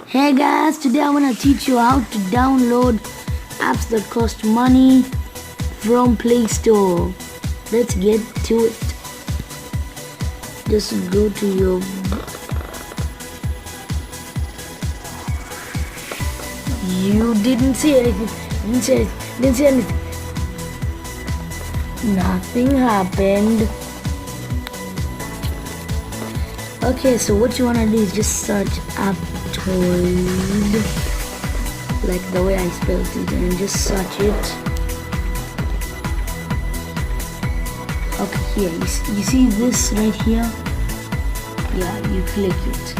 Hey guys, today I'm gonna teach you how to download apps that cost money from Play Store. Let's get to it. Just go to your You didn't see anything. Didn't see anything. Nothing happened. Okay, so what you wanna do is just search Aptoide, like the way I spelled it, and just search it. Okay, here you see this right here. Yeah, you click it.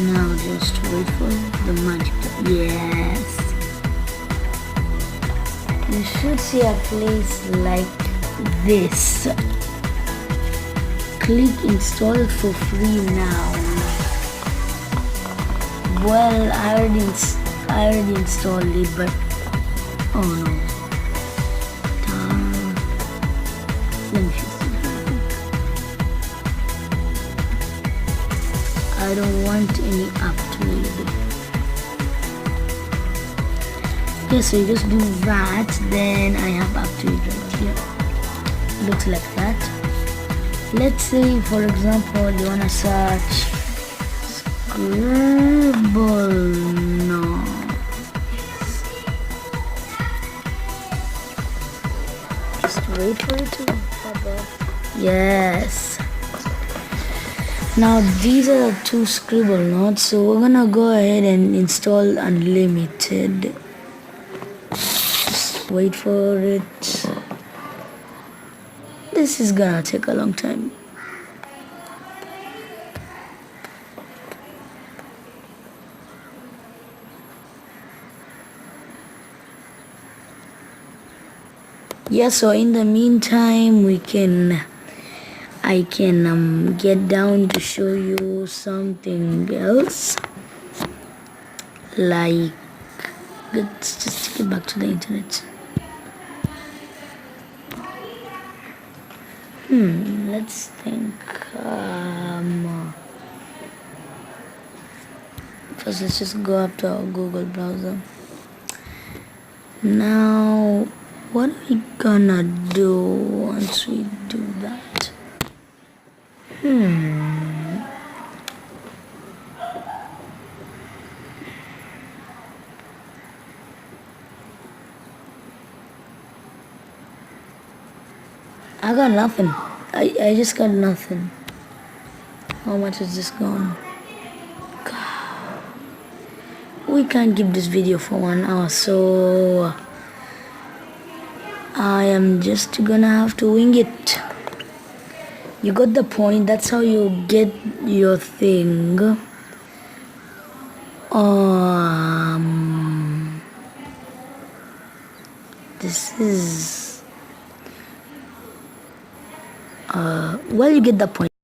Now just wait for the magic. Yes. You should see a place like this. Click install for free now. Well, I already installed it, but oh no. Let me see something. I don't want any app to read. Okay, so you just do that, then I have app to read right here. Looks like that. Let's say, for example, you wanna search Scribble. No. Just wait for it to pop up. Yes. Now these are the two Scribble notes, so we're gonna go ahead and install Unlimited. Just wait for it. This is gonna take a long time. Yeah, so in the meantime I can get down to show you something else. Like, let's just get back to the internet. Let's think. First, let's just go up to our Google browser. Now, what are we gonna do once we do that? I got nothing. I just got nothing. How much is this gone? God. We can't keep this video for 1 hour, so I am just gonna have to wing it. You got the point. That's how you get your thing. This is well, you get the point.